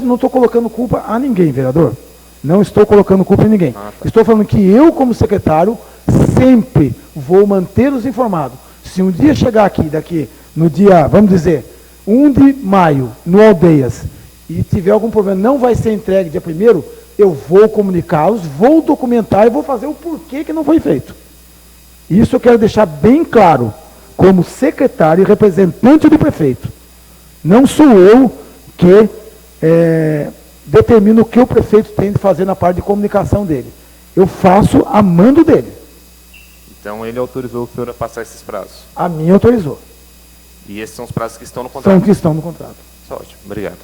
não estou colocando culpa a ninguém, vereador. Não estou colocando culpa em ninguém. Tá. Estou falando que eu, como secretário, sempre vou mantê-los informados. Se um dia chegar aqui, no dia, vamos dizer, 1 de maio, no Aldeias, e tiver algum problema, não vai ser entregue dia 1º, eu vou comunicá-los, vou documentar e vou fazer o porquê que não foi feito. Isso eu quero deixar bem claro, como secretário e representante do prefeito. Não sou eu que determino o que o prefeito tem de fazer na parte de comunicação dele. Eu faço a mando dele. Então ele autorizou o senhor a passar esses prazos. A mim autorizou. E esses são os prazos que estão no contrato? São que estão no contrato. Isso é ótimo, obrigado.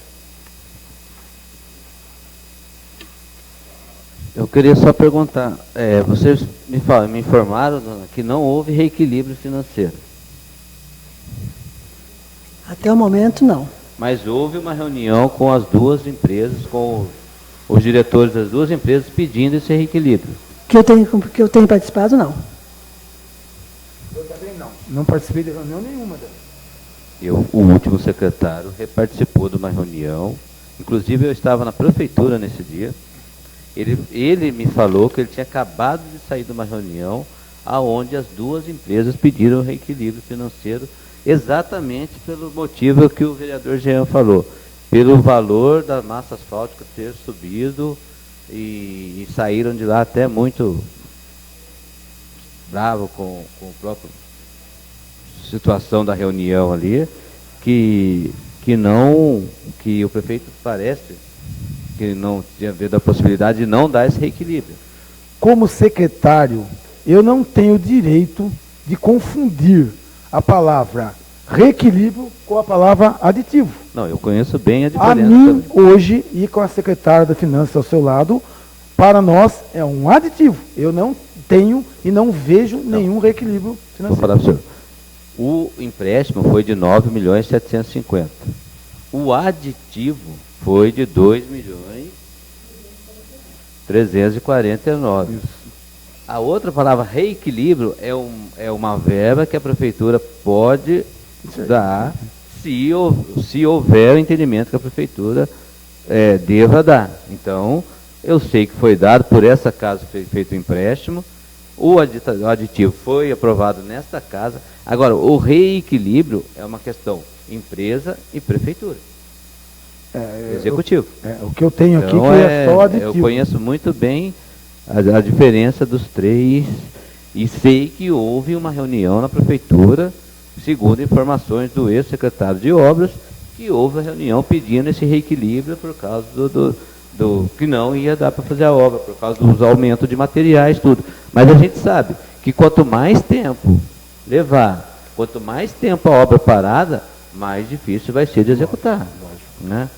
Eu queria só perguntar, vocês me informaram que não houve reequilíbrio financeiro. Até o momento, não. Mas houve uma reunião com as 2 empresas, com os diretores das 2 empresas pedindo esse reequilíbrio. Que eu tenho participado, não. Eu também não. Não participei de reunião nenhuma dela. O último secretário participou de uma reunião, inclusive eu estava na prefeitura nesse dia. Ele me falou que ele tinha acabado de sair de uma reunião aonde as 2 empresas pediram reequilíbrio financeiro, exatamente pelo motivo que o vereador Jean falou, pelo valor da massa asfáltica ter subido e saíram de lá até muito bravo com a própria situação da reunião ali, que o prefeito parece que não tinha havido a possibilidade de não dar esse reequilíbrio. Como secretário, eu não tenho direito de confundir a palavra reequilíbrio com a palavra aditivo. Não, eu conheço bem a diferença. A mim, também. hoje, e com a secretária da Finanças ao seu lado, para nós é um aditivo. Eu não tenho e não vejo nenhum reequilíbrio Vou financeiro. falar para o senhor. O empréstimo foi de 9.750.000. O aditivo foi de 2.349.000. A outra palavra, reequilíbrio, é uma verba que a prefeitura pode dar se houver o entendimento que a prefeitura deva dar. Então, eu sei que foi dado, por essa casa foi feito o empréstimo, o aditivo foi aprovado nesta casa. Agora, o reequilíbrio é uma questão empresa e prefeitura. Executivo. O que eu tenho aqui Então, que é só aditivo. eu conheço muito bem a diferença dos três e sei que houve uma reunião na prefeitura, segundo informações do ex-secretário de obras, que houve a reunião pedindo esse reequilíbrio por causa do que não ia dar para fazer a obra, por causa dos aumentos de materiais, tudo. Mas a gente sabe que quanto mais tempo levar, quanto mais tempo a obra parada, mais difícil vai ser de executar. Né?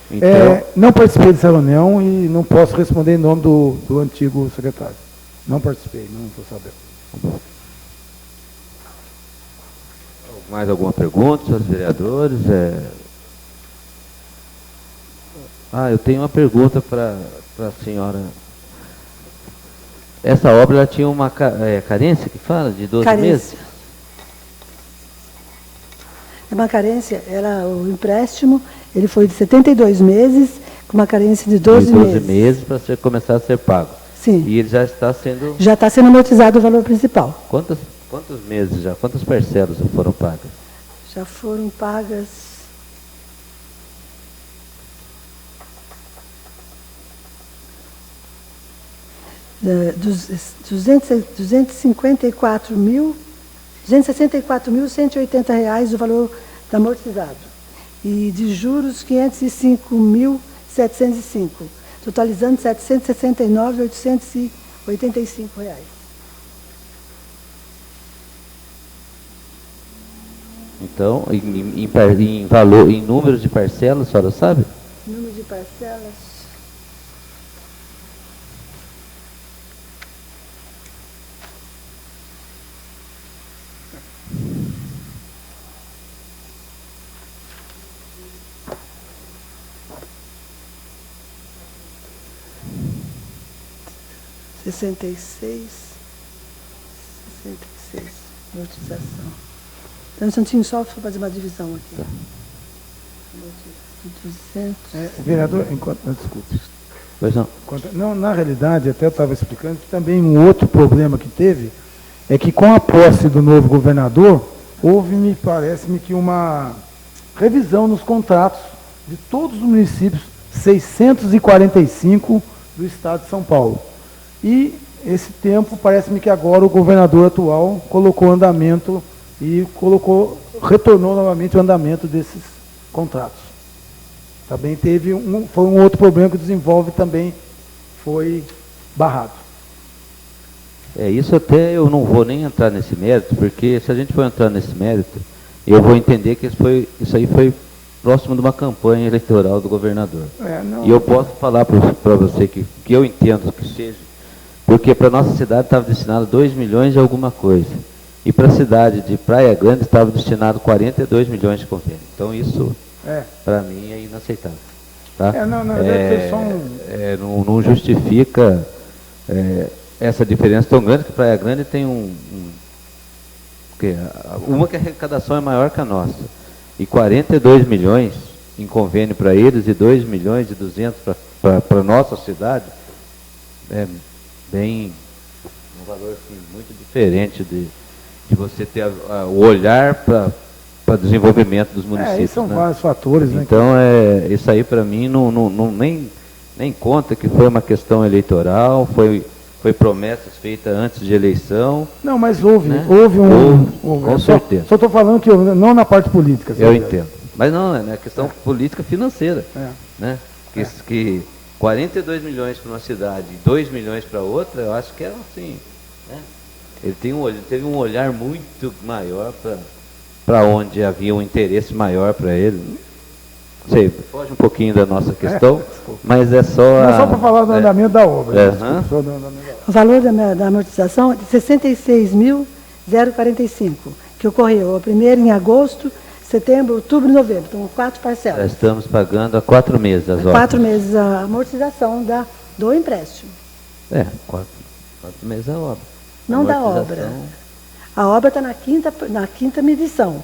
Então, não participei dessa reunião e não posso responder em nome do antigo secretário. Não participei, não estou sabendo. mais alguma pergunta, senhores vereadores? Eu tenho uma pergunta para a senhora. Essa obra ela tinha uma carência, que fala, de 12 meses? É uma carência, o empréstimo, ele foi de 72 meses, com uma carência de 12 meses. 12 meses para começar a ser pago. Sim. E ele já está sendo... Já está sendo amortizado o valor principal. Quantos meses já? Quantas parcelas já foram pagas? Já foram pagas... 264.180 reais o valor da amortizado. E de juros, 505.705, totalizando 769.885 reais. Então, em valor, em números de parcelas, a senhora sabe? Número de parcelas... Sessenta e seis, amortização. Então, um santinho só para fazer uma divisão aqui. Tá. 200. Vereador, desculpe. Pois não. Não, na realidade, até eu estava explicando que também um outro problema que teve é que com a posse do novo governador, houve, me parece-me, que uma revisão nos contratos de todos os municípios, 645 do estado de São Paulo. E esse tempo, parece-me que agora o governador atual colocou andamento e retornou novamente o andamento desses contratos. Também foi um outro problema que o Desenvolve também foi barrado. Isso até eu não vou nem entrar nesse mérito, porque se a gente for entrar nesse mérito, eu vou entender que isso aí foi próximo de uma campanha eleitoral do governador. E eu posso falar para você que eu entendo que seja, porque para a nossa cidade estava destinado 2 milhões e alguma coisa. E para a cidade de Praia Grande estava destinado 42 milhões de convênio. Então isso, para mim, é inaceitável. Tá? Não justifica essa diferença tão grande, que Praia Grande tem uma que a arrecadação é maior que a nossa. E 42 milhões em convênio para eles e 2 milhões e 200 para a nossa cidade, bem, um valor assim, muito diferente de você ter o olhar para desenvolvimento dos municípios. São vários fatores. Então, isso aí para mim nem conta que foi uma questão eleitoral, foi promessas feitas antes de eleição. Não, mas houve com certeza. Só estou falando que não na parte política. Eu entendo. Mas não, é questão política financeira. Né? Que 42 milhões para uma cidade e 2 milhões para outra, eu acho que é assim. Né? Ele teve um olhar muito maior para onde havia um interesse maior para ele. Não sei, foge um pouquinho da nossa questão, mas é só... Não, só para falar do andamento da obra. O valor da amortização é de 66.045, que ocorreu. A primeira em agosto, setembro, outubro e novembro. Então, 4 Já parcelas. estamos pagando há 4 meses as obras. 4 meses a amortização do empréstimo. 4 meses a obra. Não da Amortização. obra. A obra está na quinta medição.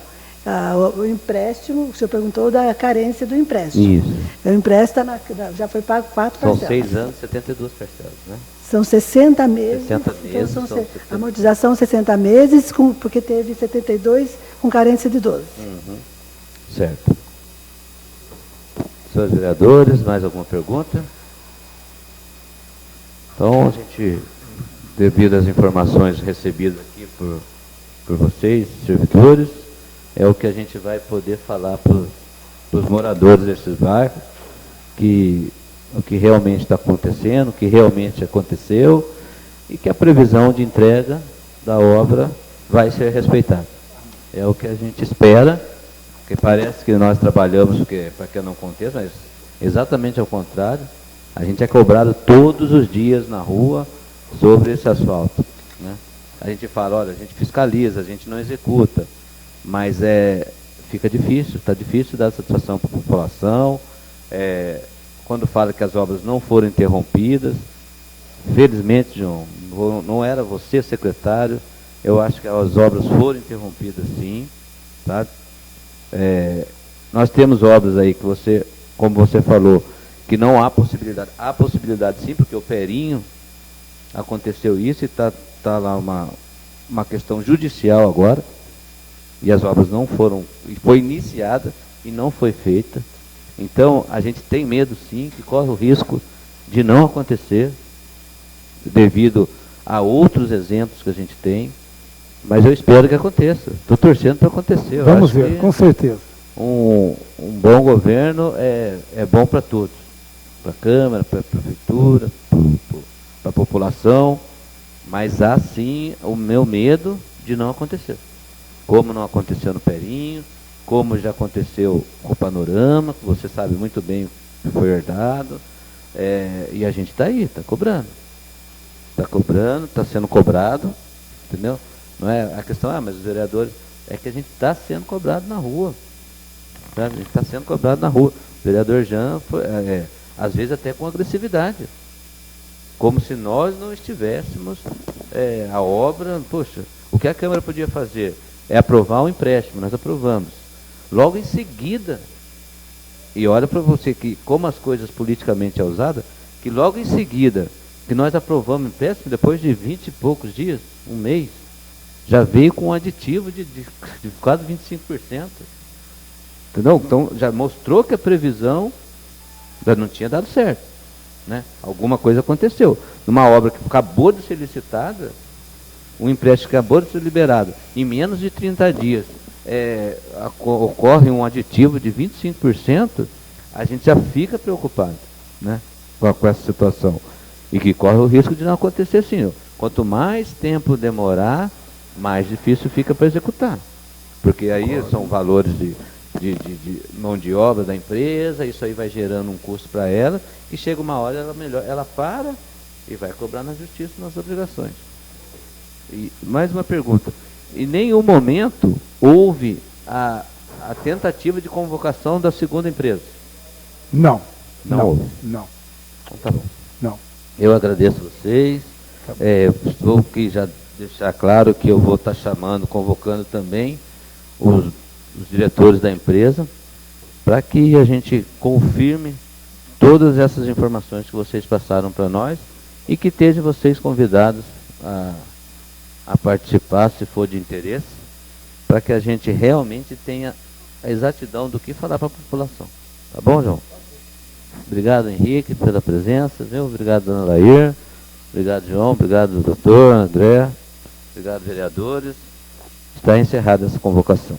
O empréstimo, o senhor perguntou da carência do empréstimo. Isso. O empréstimo já foi pago 4 São parcelas. 6 anos, 72 parcelas, né? São 60 meses. 60 então meses, são são 70. amortização 60 meses, porque teve 72 com carência de 12. Certo. Senhores vereadores, mais alguma pergunta? Então, a gente, devido às informações recebidas aqui por vocês, servidores, é o que a gente vai poder falar para os moradores desses bairros, o que realmente está acontecendo, o que realmente aconteceu, e que a previsão de entrega da obra vai ser respeitada. É o que a gente espera, porque parece que nós trabalhamos para que não aconteça, mas exatamente ao contrário, a gente é cobrado todos os dias na rua sobre esse asfalto, né? A gente fala, olha, a gente fiscaliza, a gente não executa, mas fica difícil, está difícil dar satisfação para a população. Quando fala que as obras não foram interrompidas, felizmente, João, não era você secretário, eu acho que as obras foram interrompidas sim, tá? Nós temos obras aí que como você falou, que não há possibilidade. Há possibilidade sim, porque o Perinho aconteceu isso e está lá uma questão judicial agora, e as obras não foram, foi iniciada e não foi feita. Então, a gente tem medo sim, que corre o risco de não acontecer, devido a outros exemplos que a gente tem, mas eu espero que aconteça. Estou torcendo para acontecer. Vamos ver, com certeza. Um bom governo é bom para todos, para a Câmara, para a Prefeitura, para a população, mas há sim o meu medo de não acontecer. Como não aconteceu no Perinho, como já aconteceu com o Panorama, que você sabe muito bem o que foi herdado, e a gente está aí, está cobrando. Está cobrando, está sendo cobrado, entendeu? Não é a questão, mas os vereadores, é que a gente está sendo cobrado na rua. Tá? A gente está sendo cobrado na rua. O vereador Jean, às vezes até com agressividade. Como se nós não estivéssemos a obra. Poxa, o que a Câmara podia fazer é aprovar um empréstimo, nós aprovamos. Logo em seguida, e olha para você que como as coisas politicamente é usada, que logo em seguida que nós aprovamos o empréstimo, depois de 20 e poucos dias, um mês, já veio com um aditivo de quase 25%. Entendeu? Então, já mostrou que a previsão já não tinha dado certo, né? Alguma coisa aconteceu. Numa obra que acabou de ser licitada, um empréstimo que acabou de ser liberado, em menos de 30 dias, ocorre um aditivo de 25%, a gente já fica preocupado, né, com essa situação. E que corre o risco de não acontecer assim. Quanto mais tempo demorar, mais difícil fica para executar. Porque aí são valores de mão de obra da empresa, isso aí vai gerando um custo para ela, e chega uma hora ela para e vai cobrar na justiça nas obrigações. E mais uma pergunta. Em nenhum momento houve a tentativa de convocação da segunda empresa? Não. Não houve? Não. Então tá bom. Não. Eu agradeço vocês. Vou aqui já deixar claro que eu vou estar convocando também os diretores da empresa, para que a gente confirme todas essas informações que vocês passaram para nós e que estejam vocês convidados a participar, se for de interesse, para que a gente realmente tenha a exatidão do que falar para a população. Tá bom, João? Obrigado, Henrique, pela presença, viu? Obrigado, dona Lair. Obrigado, João. Obrigado, doutor, André. Obrigado, vereadores. Está encerrada essa convocação.